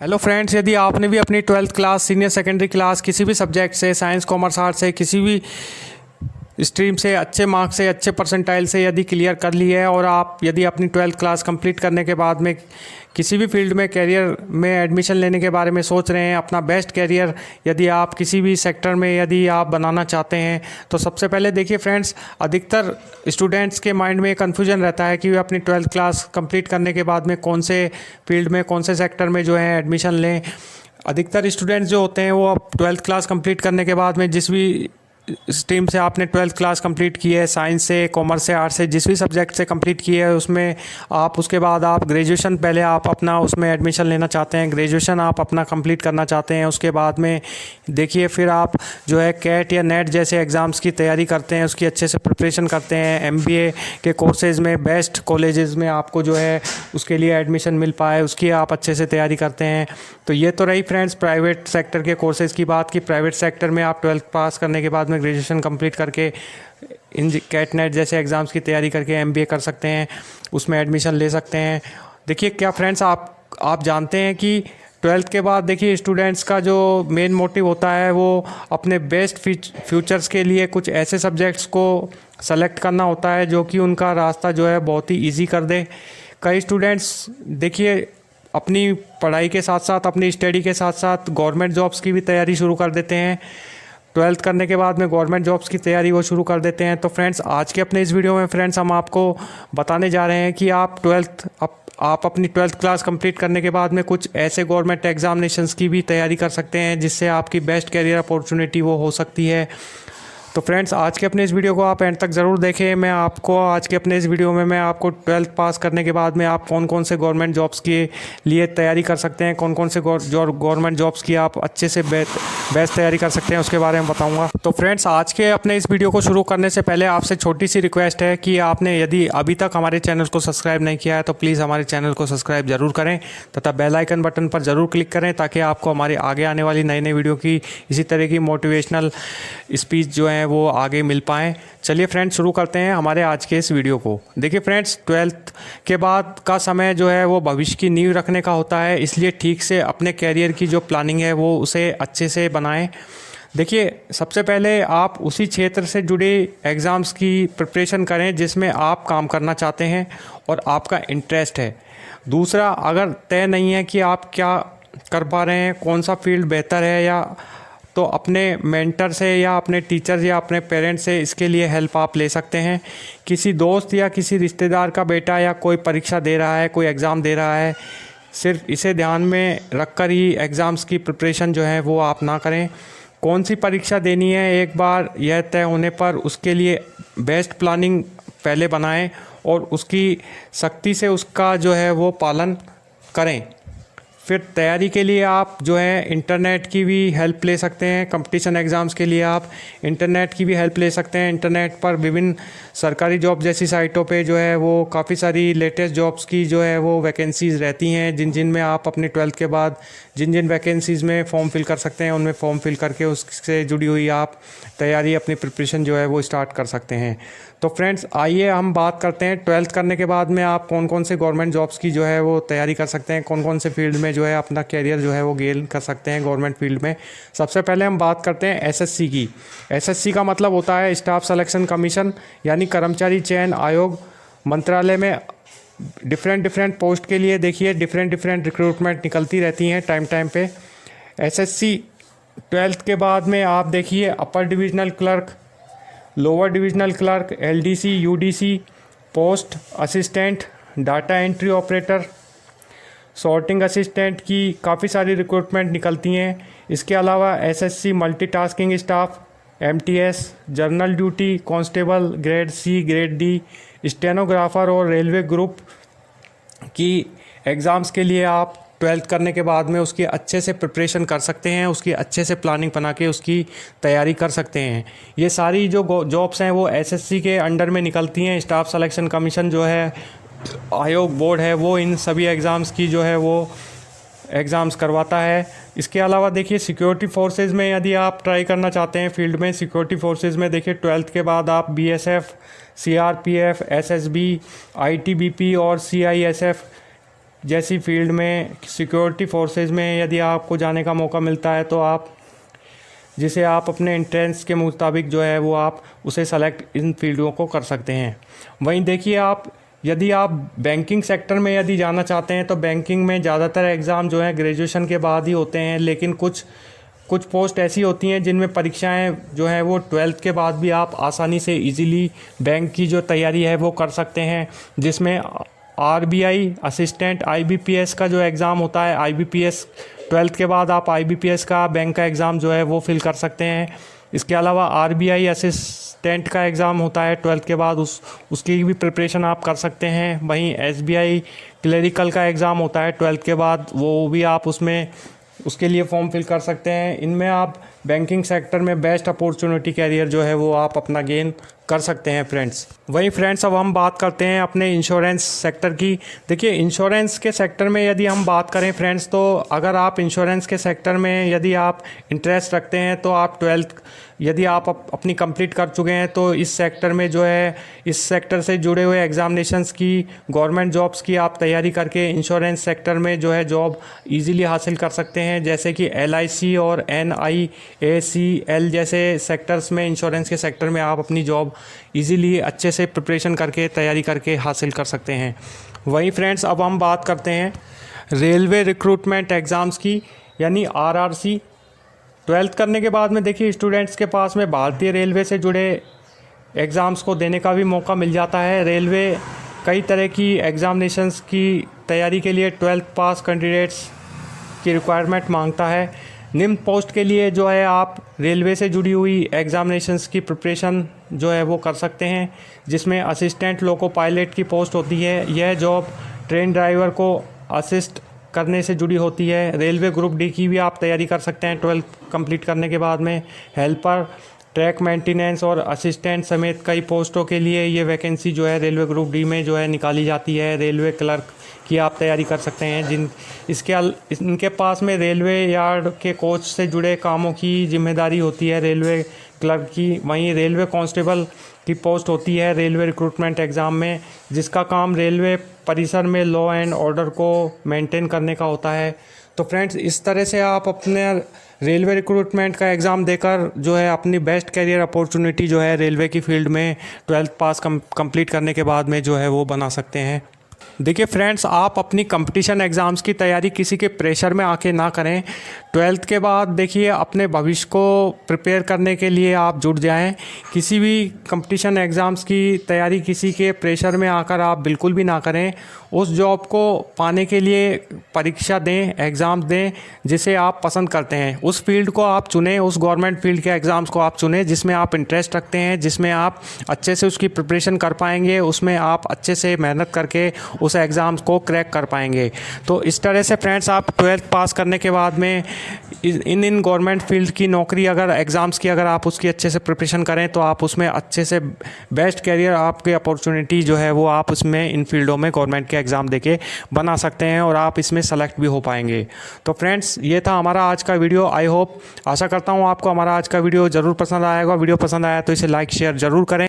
Hello friends, यदि आपने भी अपनी twelfth class senior secondary class किसी भी सब्जेक्ट से साइंस कॉमर्स आर्ट्स से किसी भी स्ट्रीम से अच्छे मार्क्स से अच्छे परसेंटाइल से यदि क्लियर कर ली है और आप यदि अपनी ट्वेल्थ क्लास कंप्लीट करने के बाद में किसी भी फील्ड में कैरियर में एडमिशन लेने के बारे में सोच रहे हैं, अपना बेस्ट कैरियर यदि आप किसी भी सेक्टर में यदि आप बनाना चाहते हैं, तो सबसे पहले देखिए फ्रेंड्स, अधिकतर स्टूडेंट्स के माइंड में कन्फ्यूजन रहता है कि वे अपनी ट्वेल्थ क्लास कंप्लीट करने के बाद में कौन से फील्ड में कौन से सेक्टर में जो है एडमिशन लें। अधिकतर स्टूडेंट्स जो होते हैं वो अब ट्वेल्थ क्लास कंप्लीट करने के बाद में जिस भी स्ट्रीम से आपने ट्वेल्थ क्लास कंप्लीट की है, साइंस से कॉमर्स से आर्ट्स से जिस भी सब्जेक्ट से कंप्लीट की है, उसमें आप उसके बाद आप ग्रेजुएशन पहले आप अपना उसमें एडमिशन लेना चाहते हैं, ग्रेजुएशन आप अपना कंप्लीट करना चाहते हैं। उसके बाद में देखिए फिर आप जो है कैट या नेट जैसे एग्ज़ाम्स की तैयारी करते हैं, उसकी अच्छे से प्रिपरेशन करते हैं। एमबीए के कोर्सेज़ में बेस्ट कॉलेजेस में आपको जो है उसके लिए एडमिशन मिल पाए, उसकी आप अच्छे से तैयारी करते हैं। तो ये तो रही फ्रेंड्स प्राइवेट सेक्टर के कोर्सेज़ की बात कि प्राइवेट सेक्टर में आप ट्वेल्थ पास करने के बाद में ग्रेजुएशन कंप्लीट करके इन कैट नेट जैसे एग्ज़ाम्स की तैयारी करके एमबीए कर सकते हैं, उसमें एडमिशन ले सकते हैं। देखिए क्या फ्रेंड्स, आप जानते हैं कि ट्वेल्थ के बाद देखिए स्टूडेंट्स का जो मेन मोटिव होता है वो अपने बेस्ट फ्यूचर्स के लिए कुछ ऐसे सब्जेक्ट्स को सेलेक्ट करना होता है जो कि उनका रास्ता जो है बहुत ही ईजी कर दे। कई स्टूडेंट्स देखिए अपनी पढ़ाई के साथ साथ अपनी स्टडी के साथ साथ गवर्नमेंट जॉब्स की भी तैयारी शुरू कर देते हैं। ट्वेल्थ करने के बाद में गवर्नमेंट जॉब्स की तैयारी वो शुरू कर देते हैं। तो फ्रेंड्स आज के अपने इस वीडियो में फ्रेंड्स हम आपको बताने जा रहे हैं कि आप अपनी ट्वेल्थ क्लास कंप्लीट करने के बाद में कुछ ऐसे गवर्नमेंट एग्जामिनेशंस की भी तैयारी कर सकते हैं जिससे आपकी बेस्ट कैरियर अपॉर्चुनिटी वो हो सकती है। तो फ्रेंड्स आज के अपने इस वीडियो को आप एंड तक ज़रूर देखें। मैं आपको आज के अपने इस वीडियो में मैं आपको ट्वेल्थ पास करने के बाद में आप कौन कौन से गवर्नमेंट जॉब्स के लिए तैयारी कर सकते हैं, कौन कौन से गवर्नमेंट जॉब्स की आप अच्छे से बेस्ट तैयारी कर सकते हैं, उसके बारे में बताऊंगा। तो फ्रेंड्स आज के अपने इस वीडियो को शुरू करने से पहले आपसे छोटी सी रिक्वेस्ट है कि आपने यदि अभी तक हमारे चैनल को सब्सक्राइब नहीं किया है तो प्लीज़ हमारे चैनल को सब्सक्राइब ज़रूर करें तथा बेल आइकन बटन पर ज़रूर क्लिक करें ताकि आपको हमारे आगे आने वाली नई नई वीडियो की इसी तरह की मोटिवेशनल स्पीच जो है वो आगे मिल पाएँ। चलिए फ्रेंड्स शुरू करते हैं हमारे आज के इस वीडियो को। देखिए फ्रेंड्स, ट्वेल्थ के बाद का समय जो है वो भविष्य की नींव रखने का होता है, इसलिए ठीक से अपने कैरियर की जो प्लानिंग है वो उसे अच्छे से बनाएं। देखिए सबसे पहले आप उसी क्षेत्र से जुड़े एग्ज़ाम्स की प्रिपरेशन करें जिसमें आप काम करना चाहते हैं और आपका इंटरेस्ट है। दूसरा, अगर तय नहीं है कि आप क्या कर पा रहे हैं, कौन सा फील्ड बेहतर है, या तो अपने मेंटर से या अपने टीचर या अपने पेरेंट्स से इसके लिए हेल्प आप ले सकते हैं। किसी दोस्त या किसी रिश्तेदार का बेटा या कोई परीक्षा दे रहा है, कोई एग्ज़ाम दे रहा है, सिर्फ इसे ध्यान में रखकर ही एग्ज़ाम्स की प्रिपरेशन जो है वो आप ना करें। कौन सी परीक्षा देनी है एक बार यह तय होने पर उसके लिए बेस्ट प्लानिंग पहले बनाएं और उसकी सख्ती से उसका जो है वो पालन करें। फिर तैयारी के लिए आप जो है इंटरनेट की भी हेल्प ले सकते हैं। कंपटीशन एग्ज़ाम्स के लिए आप इंटरनेट की भी हेल्प ले सकते हैं। इंटरनेट पर विभिन्न सरकारी जॉब जैसी साइटों पे जो है वो काफ़ी सारी लेटेस्ट जॉब्स की जो है वो वैकेंसीज़ रहती हैं जिन में आप अपनी ट्वेल्थ के बाद जिन वैकेंसीज़ में फॉर्म फिल कर सकते हैं उनमें फॉर्म फिल करके उससे जुड़ी हुई आप तैयारी अपनी प्रिपरेशन जो है वो स्टार्ट कर सकते हैं। तो फ्रेंड्स आइए हम बात करते हैं ट्वेल्थ करने के बाद में आप कौन कौन से गवर्नमेंट जॉब्स की जो है वो तैयारी कर सकते हैं, कौन कौन से फील्ड में जो है अपना कैरियर जो है वो गेन कर सकते हैं गवर्नमेंट फील्ड में। सबसे पहले हम बात करते हैं एसएससी की। एसएससी का मतलब होता है स्टाफ सिलेक्शन कमीशन, यानी कर्मचारी चयन आयोग। मंत्रालय में डिफरेंट पोस्ट के लिए देखिए डिफरेंट रिक्रूटमेंट निकलती रहती हैं टाइम पे। एसएससी ट्वेल्थ के बाद में आप देखिए upper divisional clerk, lower divisional clerk, LDC, UDC, post assistant, data entry operator, sorting assistant की काफ़ी सारी रिक्रूटमेंट निकलती हैं। इसके अलावा SSC multitasking staff, MTS, general duty constable grade C, grade D, stenographer और रेलवे ग्रुप की एग्ज़ाम्स के लिए आप ट्वेल्थ करने के बाद में उसकी अच्छे से प्रिपरेशन कर सकते हैं, उसकी अच्छे से प्लानिंग बना के उसकी तैयारी कर सकते हैं। ये सारी जो जॉब्स हैं वो एसएससी के अंडर में निकलती हैं। स्टाफ सिलेक्शन कमीशन जो है आयोग बोर्ड है वो इन सभी एग्ज़ाम्स की जो है वो एग्ज़ाम्स करवाता है। इसके अलावा देखिए सिक्योरिटी फोर्सेस में यदि आप ट्राई करना चाहते हैं फील्ड में, सिक्योरिटी फोर्सेस में देखिए ट्वेल्थ के बाद आप बीएसएफ, सीआरपीएफ, एसएसबी, आईटीबीपी और सीआईएसएफ जैसी फील्ड में, सिक्योरिटी फोर्सेस में यदि आपको जाने का मौका मिलता है तो आप जिसे आप अपने एंट्रेंस के मुताबिक जो है वो आप उसे सेलेक्ट इन फील्डों को कर सकते हैं। वहीं देखिए, आप यदि आप बैंकिंग सेक्टर में यदि जाना चाहते हैं तो बैंकिंग में ज़्यादातर एग्ज़ाम जो है ग्रेजुएशन के बाद ही होते हैं, लेकिन कुछ पोस्ट ऐसी होती हैं जिनमें परीक्षाएं जो है वो 12th के बाद भी आप आसानी से इजीली बैंक की जो तैयारी है वो कर सकते हैं, जिसमें RBI असिस्टेंट IBPS का जो एग्ज़ाम होता है, IBPS 12th के बाद आप IBPS का बैंक का एग्ज़ाम जो है वो फिल कर सकते हैं। इसके अलावा RBI असिस्टेंट का एग्ज़ाम होता है 12th के बाद, उसकी भी प्रिपरेशन आप कर सकते हैं। वहीं SBI क्लरिकल का एग्ज़ाम होता है 12th के बाद, वो भी आप उसके लिए फॉर्म फिल कर सकते हैं। इनमें आप बैंकिंग सेक्टर में बेस्ट अपॉर्चुनिटी कैरियर जो है वो आप अपना गेन कर सकते हैं फ्रेंड्स। वहीं फ्रेंड्स, अब हम बात करते हैं अपने इंश्योरेंस सेक्टर की। देखिए, इंश्योरेंस के सेक्टर में यदि हम बात करें फ्रेंड्स, तो अगर आप इंश्योरेंस के सेक्टर में यदि आप इंटरेस्ट रखते हैं तो आप 12th यदि आप अपनी कंप्लीट कर चुके हैं तो इस सेक्टर में जो है, इस सेक्टर से जुड़े हुए एग्जामिनेशंस की, गवर्नमेंट जॉब्स की आप तैयारी करके इंश्योरेंस सेक्टर में जो है जॉब इजीली हासिल कर सकते हैं। जैसे कि LIC और NIACL जैसे सेक्टर्स में, इंश्योरेंस के सेक्टर में आप अपनी जॉब इजीली अच्छे से प्रिपरेशन करके, तैयारी करके हासिल कर सकते हैं। वहीं फ्रेंड्स, अब हम बात करते हैं रेलवे रिक्रूटमेंट एग्ज़ाम्स की, यानी RRC। 12th करने के बाद में देखिए, स्टूडेंट्स के पास में भारतीय रेलवे से जुड़े एग्ज़ाम्स को देने का भी मौका मिल जाता है। रेलवे कई तरह की एग्ज़ामिनेशंस की तैयारी के लिए 12th पास कैंडिडेट्स की रिक्वायरमेंट मांगता है। निम्न पोस्ट के लिए जो है आप रेलवे से जुड़ी हुई एग्ज़ामिनेशंस की प्रिपरेशन जो है वो कर सकते हैं, जिसमें असिस्टेंट लोको पायलट की पोस्ट होती है। यह जॉब ट्रेन ड्राइवर को असिस्ट करने से जुड़ी होती है। रेलवे ग्रुप डी की भी आप तैयारी कर सकते हैं 12th कंप्लीट करने के बाद में। हेल्पर, ट्रैक मेंटेनेंस और असिस्टेंट समेत कई पोस्टों के लिए ये वैकेंसी जो है रेलवे ग्रुप डी में जो है निकाली जाती है। रेलवे क्लर्क की आप तैयारी कर सकते हैं, इनके पास में रेलवे यार्ड के कोच से जुड़े कामों की जिम्मेदारी होती है रेलवे क्लर्क की। वहीं रेलवे कांस्टेबल की पोस्ट होती है रेलवे रिक्रूटमेंट एग्ज़ाम में, जिसका काम रेलवे परिसर में लॉ एंड ऑर्डर को मेंटेन करने का होता है। तो फ्रेंड्स, इस तरह से आप अपने रेलवे रिक्रूटमेंट का एग्ज़ाम देकर जो है अपनी बेस्ट कैरियर अपॉर्चुनिटी जो है रेलवे की फील्ड में 12th पास कंप्लीट करने के बाद में जो है वो बना सकते हैं। देखिए फ्रेंड्स, आप अपनी कंपटीशन एग्ज़ाम्स की तैयारी किसी के प्रेशर में आके ना करें। 12th के बाद देखिए, अपने भविष्य को प्रिपेयर करने के लिए आप जुट जाएं। किसी भी कंपटीशन एग्ज़ाम्स की तैयारी किसी के प्रेशर में आकर आप बिल्कुल भी ना करें। उस जॉब को पाने के लिए परीक्षा दें, एग्ज़ाम दें जिसे आप पसंद करते हैं। उस फील्ड को आप चुनें, उस गवर्नमेंट फील्ड के एग्ज़ाम्स को आप चुनें जिसमें आप इंटरेस्ट रखते हैं, जिसमें आप अच्छे से उसकी प्रिपरेशन कर पाएंगे, उसमें आप अच्छे से मेहनत करके उस एग्ज़ाम्स को क्रैक कर पाएंगे। तो इस तरह से फ्रेंड्स, आप 12th पास करने के बाद में इन गवर्नमेंट फील्ड की नौकरी, अगर एग्ज़ाम्स की अगर आप उसकी अच्छे से प्रिपरेशन करें तो आप उसमें अच्छे से बेस्ट कैरियर, आपकी अपॉर्चुनिटी जो है वो आप उसमें इन फील्डों में गवर्नमेंट के एग्ज़ाम देके बना सकते हैं और आप इसमें सेलेक्ट भी हो पाएंगे। तो फ्रेंड्स, ये था हमारा आज का वीडियो। आई होप, आशा करता हूँ आपको हमारा आज का वीडियो ज़रूर पसंद आएगा। वीडियो पसंद आया तो इसे लाइक शेयर ज़रूर करें।